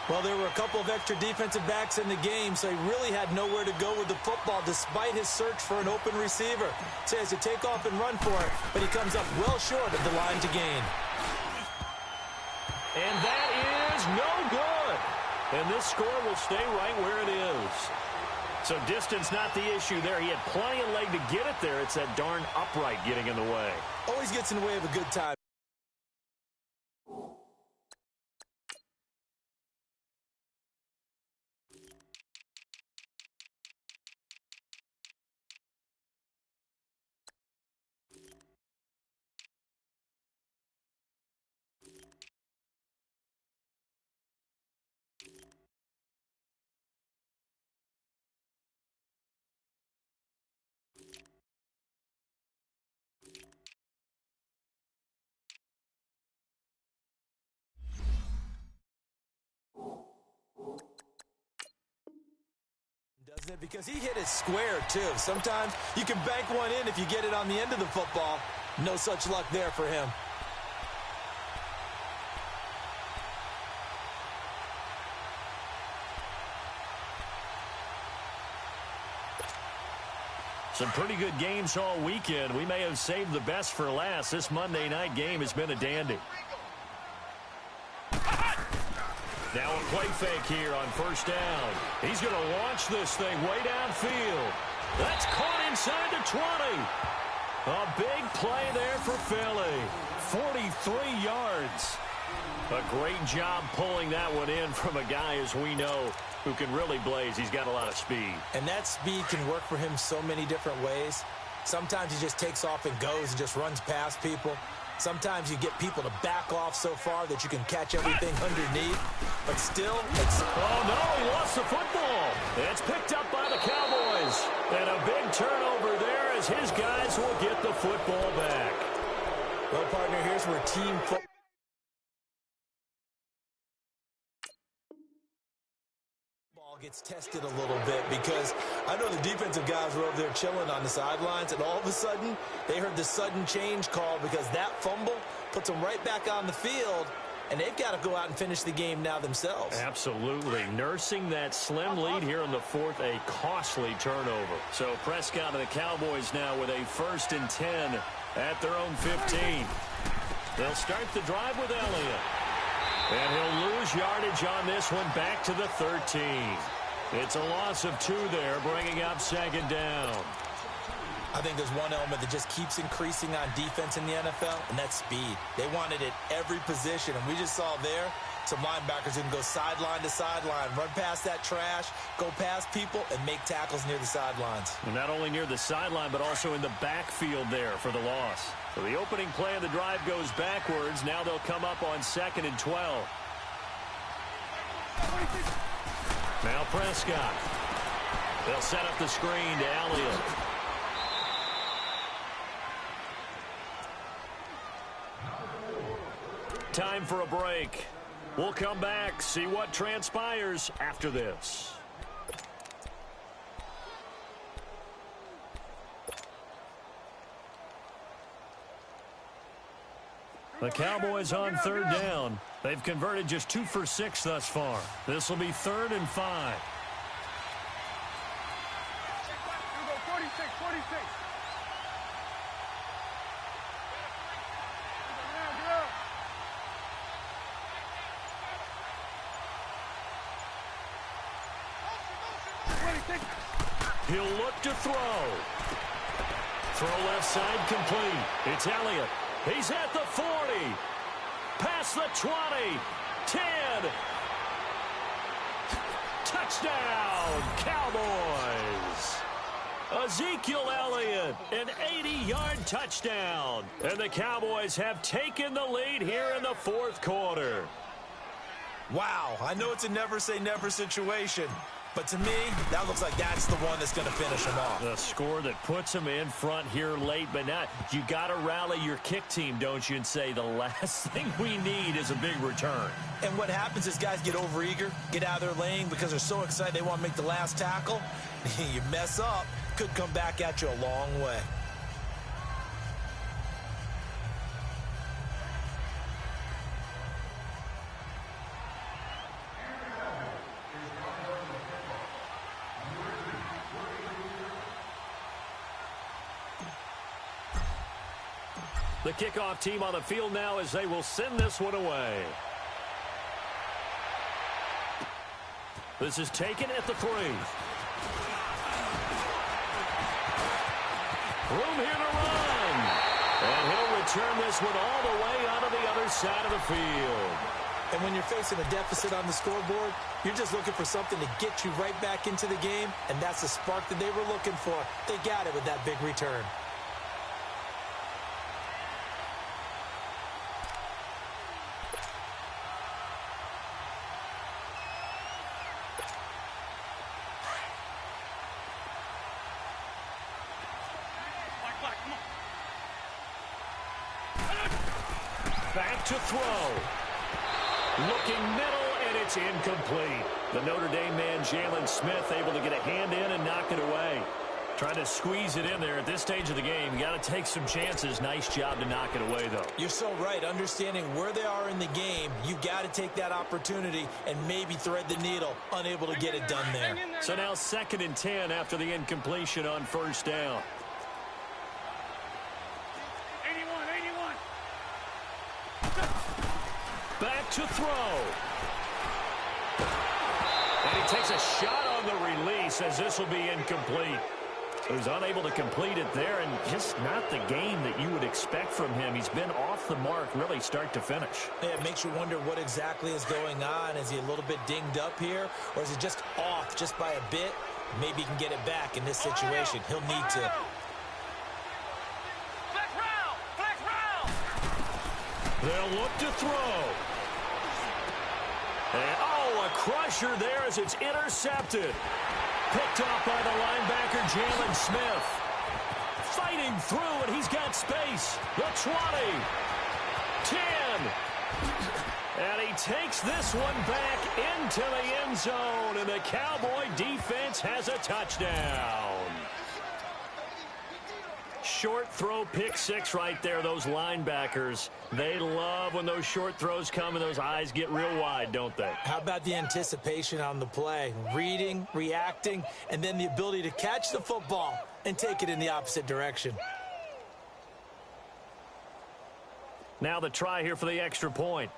Well, there were a couple of extra defensive backs in the game, so he really had nowhere to go with the football despite his search for an open receiver. So he has to take off and run for it, but he comes up well short of the line to gain. And that is no good. And this score will stay right where it is. So distance not the issue there. He had plenty of leg to get it there. It's that darn upright getting in the way. Always gets in the way of a good time. Doesn't it? Because he hit it square, too. Sometimes you can bank one in if you get it on the end of the football. No such luck there for him. Some pretty good games all weekend. We may have saved the best for last. This Monday night game has been a dandy. Now a play fake here on 1st down. He's going to launch this thing way downfield. That's caught inside the 20. A big play there for Philly. 43 yards. A great job pulling that one in from a guy, as we know, who can really blaze. He's got a lot of speed. And that speed can work for him so many different ways. Sometimes he just takes off and goes and just runs past people. Sometimes you get people to back off so far that you can catch everything underneath. But still, it's... Oh, no, he lost the football. It's picked up by the Cowboys. And a big turnover there as his guys will get the football back. Well, partner, here's where team football gets tested a little bit, because I know the defensive guys were over there chilling on the sidelines, and all of a sudden they heard the sudden change call because that fumble puts them right back on the field, and they've got to go out and finish the game now themselves. Absolutely. Nursing that slim lead here in the 4th, a costly turnover. So Prescott and the Cowboys now with a 1st and 10 at their own 15. They'll start the drive with Elliott. And he'll lose yardage on this one back to the 13. It's a loss of 2 there, bringing up 2nd down. I think there's one element that just keeps increasing on defense in the NFL, and that's speed. They want it at every position, and we just saw there some linebackers who can go sideline to sideline, run past that trash, go past people, and make tackles near the sidelines. And not only near the sideline, but also in the backfield there for the loss. So the opening play of the drive goes backwards. Now they'll come up on 2nd and 12. Now Prescott. They'll set up the screen to Elliott. Time for a break. We'll come back, see what transpires after this. The Cowboys on 3rd down. They've converted just 2 for 6 thus far. This will be 3rd and 5. 46, 46. He'll look to throw. Throw left side complete. It's Elliott. He's at the 40. Past the 20. 10. Touchdown, Cowboys. Ezekiel Elliott, an 80-yard touchdown. And the Cowboys have taken the lead here in the 4th quarter. Wow, I know it's a never-say-never situation, but to me, that looks like that's the one that's going to finish them off. The score that puts them in front here late, but not. You got to rally your kick team, don't you, and say the last thing we need is a big return. And what happens is guys get overeager, get out of their lane because they're so excited they want to make the last tackle. You mess up, could come back at you a long way. The kickoff team on the field now as they will send this one away. This is taken at the 3. Room here to run. And he'll return this one all the way out of the other side of the field. And when you're facing a deficit on the scoreboard, you're just looking for something to get you right back into the game, and that's the spark that they were looking for. They got it with that big return. Back to throw. Looking middle, and it's incomplete. The Notre Dame man, Jalen Smith, able to get a hand in and knock it away. Trying to squeeze it in there at this stage of the game. You got to take some chances. Nice job to knock it away, though. You're so right. Understanding where they are in the game, you got to take that opportunity and maybe thread the needle. Unable to get it done there. So now 2nd and 10 after the incompletion on 1st down. Back to throw. And he takes a shot on the release as this will be incomplete. He was unable to complete it there, and just not the game that you would expect from him. He's been off the mark really start to finish. Yeah, it makes you wonder what exactly is going on. Is he a little bit dinged up here, or is it just off just by a bit? Maybe he can get it back in this situation. He'll need to. They'll look to throw. And, oh, a crusher there as it's intercepted. Picked off by the linebacker, Jalen Smith. Fighting through, and he's got space. The 20. 10. And he takes this one back into the end zone, and the Cowboy defense has a touchdown. Short throw, pick 6 right there. Those linebackers, they love when those short throws come and those eyes get real wide, don't they? How about the anticipation on the play? Reading, reacting, and then the ability to catch the football and take it in the opposite direction. Now the try here for the extra point.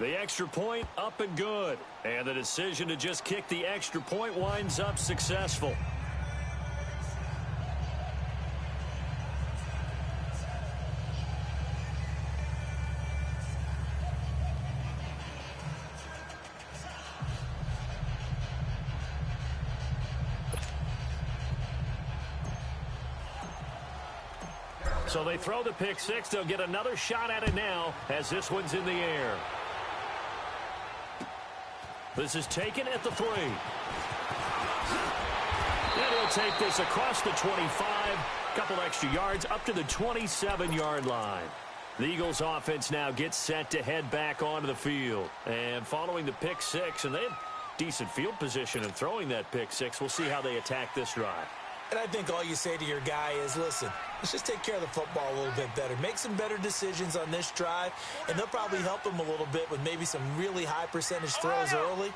The extra point up and good. And the decision to just kick the extra point winds up successful. So they throw the pick six. They'll get another shot at it now as this one's in the air. This is taken at the 3. And he'll take this across the 25. Couple extra yards up to the 27-yard line. The Eagles offense now gets set to head back onto the field. And following the pick six, and they have decent field position in throwing that pick six. We'll see how they attack this drive. And I think all you say to your guy is, listen, let's just take care of the football a little bit better. Make some better decisions on this drive, and they'll probably help him a little bit with maybe some really high percentage throws early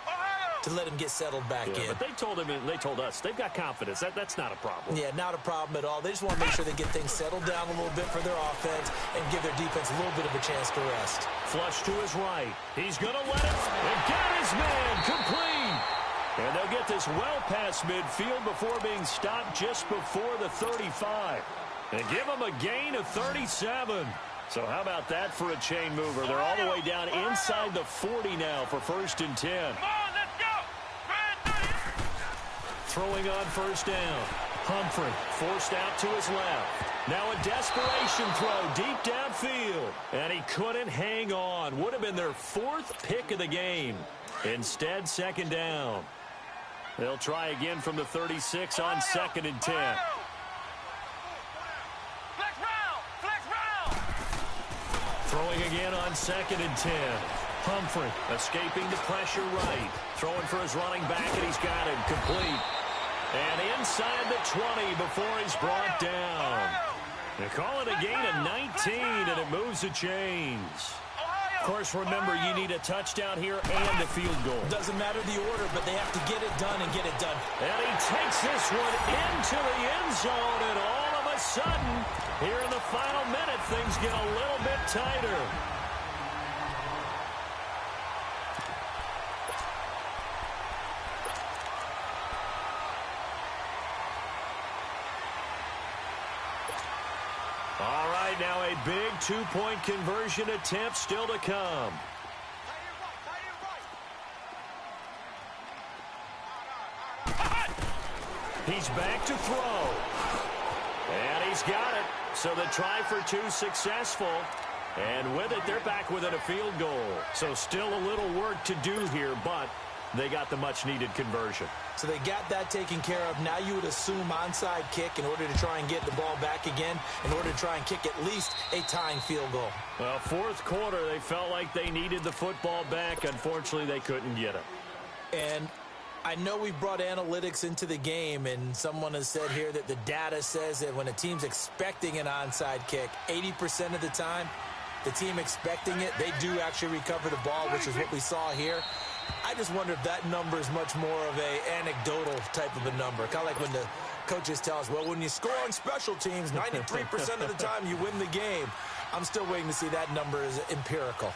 to let him get settled back in. But they told him, and they told us, they've got confidence. That's not a problem. Yeah, not a problem at all. They just want to make sure they get things settled down a little bit for their offense and give their defense a little bit of a chance to rest. Flush to his right. He's going to let it. And got his man complete. And they'll get this well past midfield before being stopped just before the 35. And give them a gain of 37. So how about that for a chain mover? They're all the way down inside the 40 now for 1st and 10. Come on, let's go. Throwing on 1st down. Humphrey forced out to his left. Now a desperation throw deep downfield. And he couldn't hang on. Would have been their 4th pick of the game. Instead, 2nd down. They'll try again from the 36 on 2nd and 10. Flex round. Throwing again on 2nd and 10. Humphrey escaping the pressure right. Throwing for his running back, and he's got it complete. And inside the 20 before he's brought down. They call it a gain of 19, and it moves the chains. Of course, remember, you need a touchdown here and a field goal. Doesn't matter the order, but they have to get it done and get it done. And he takes this one into the end zone, and all of a sudden, here in the final minute, things get a little bit tighter. All right, now a big two-point conversion attempt still to come. He's back to throw. And he's got it. So the try for 2 successful. And with it, they're back within a field goal. So still a little work to do here, but they got the much-needed conversion. So they got that taken care of. Now you would assume onside kick in order to try and get the ball back again, in order to try and kick at least a tying field goal. Well, 4th quarter, they felt like they needed the football back. Unfortunately, they couldn't get it. And I know we brought analytics into the game, and someone has said here that the data says that when a team's expecting an onside kick, 80% of the time, the team expecting it, they do actually recover the ball, which is what we saw here. I just wonder if that number is much more of a anecdotal type of a number. Kind of like when the coaches tell us, well, when you score on special teams, 93% of the time you win the game. I'm still waiting to see that number is empirical.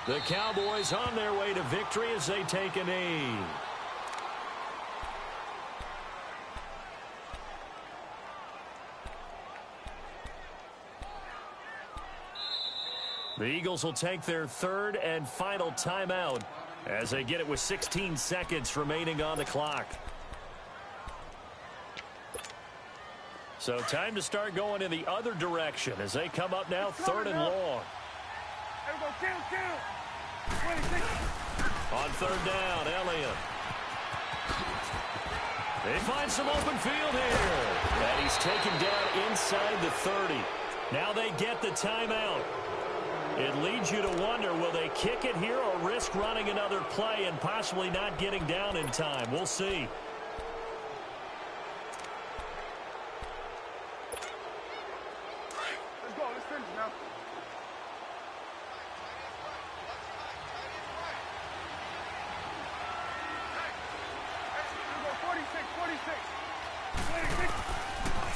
The Cowboys on their way to victory as they take a knee. The Eagles will take their 3rd and final timeout as they get it with 16 seconds remaining on the clock. So time to start going in the other direction as they come up now 3rd and long. On 3rd down, Elliott. They find some open field here. And he's taken down inside the 30. Now they get the timeout. It leads you to wonder, will they kick it here or risk running another play and possibly not getting down in time? We'll see. Let's go. Let's finish now. Let's go. 46.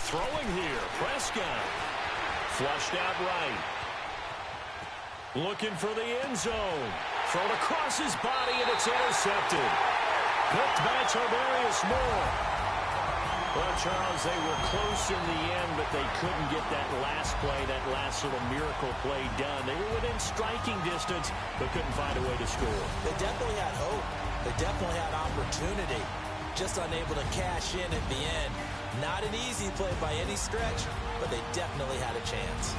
Throwing here, Prescott. Flushed out right. Looking for the end zone. Thrown across his body, and it's intercepted. Picked by Tavarius Moore. Well, Charles, they were close in the end, but they couldn't get that last play, that last little miracle play done. They were within striking distance, but couldn't find a way to score. They definitely had hope. They definitely had opportunity. Just unable to cash in at the end. Not an easy play by any stretch, but they definitely had a chance.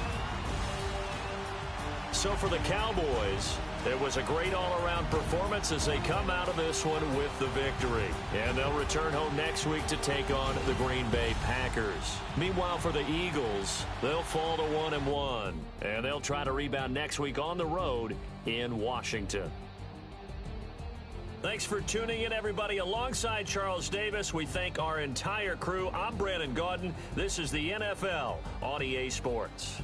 So for the Cowboys, it was a great all-around performance as they come out of this one with the victory. And they'll return home next week to take on the Green Bay Packers. Meanwhile, for the Eagles, they'll fall to 1-1. And they'll try to rebound next week on the road in Washington. Thanks for tuning in, everybody. Alongside Charles Davis, we thank our entire crew. I'm Brandon Gaudin. This is the NFL on EA Sports.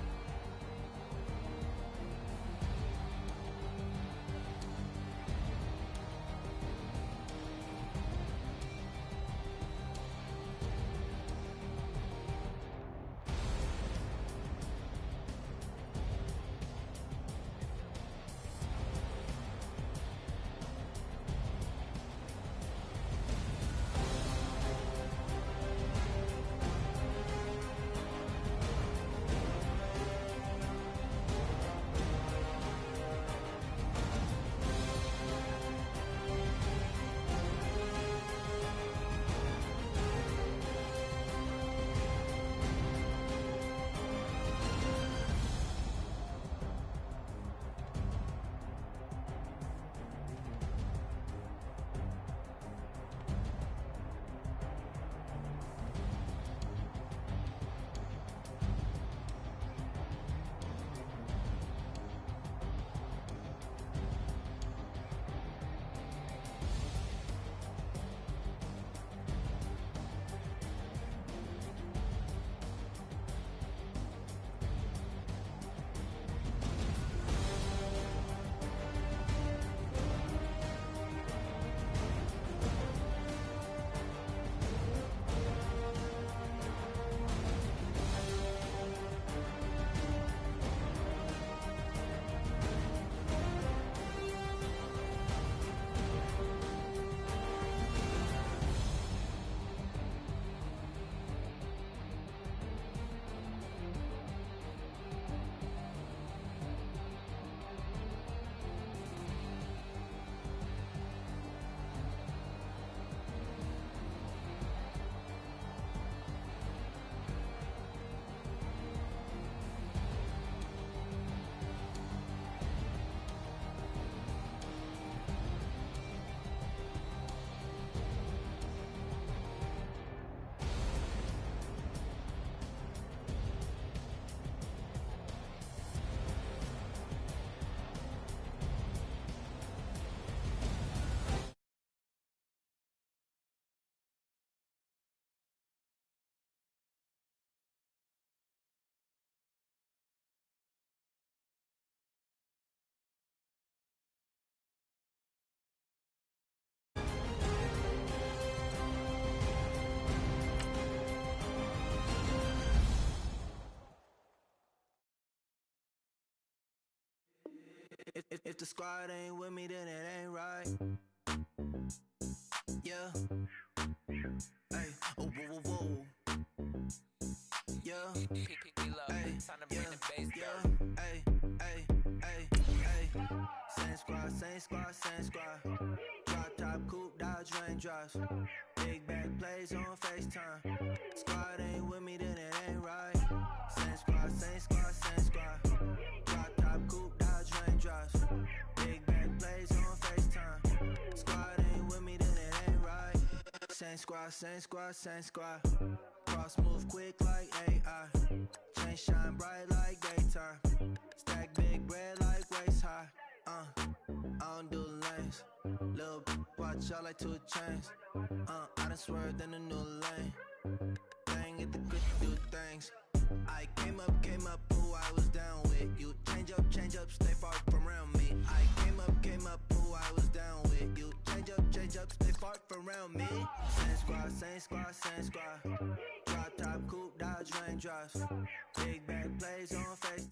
If the squad ain't with me, then it ain't right. Yeah. Hey. Oh, whoa, whoa, whoa. Yeah. Hey. Yeah. Hey. Hey. Hey. Hey. Same squad, same squad, same squad. Drop top, coupe, Dodge raindrops. Big back plays on FaceTime. Squad ain't with me, then it ain't right. Same squad, same squad, same squad. Drop top, coupe, Dodge raindrops. Big back plays on FaceTime. Squad ain't with me, then it ain't right. Same squad, same squad, same squad. Cross move quick like AI. Chain shine bright like daytime. Stack big bread like waist high. I don't do lanes. Lil' watch out like 2 chains. I done swerved in a new lane. Bang at the good do things. I came up, who I was down with. You change up, stay far from around me. I came up, who I was down with. You change up, stay far from around me. Same squad, same squad, same squad. Drop top, coupe, Dodge raindrops. Big back plays on face.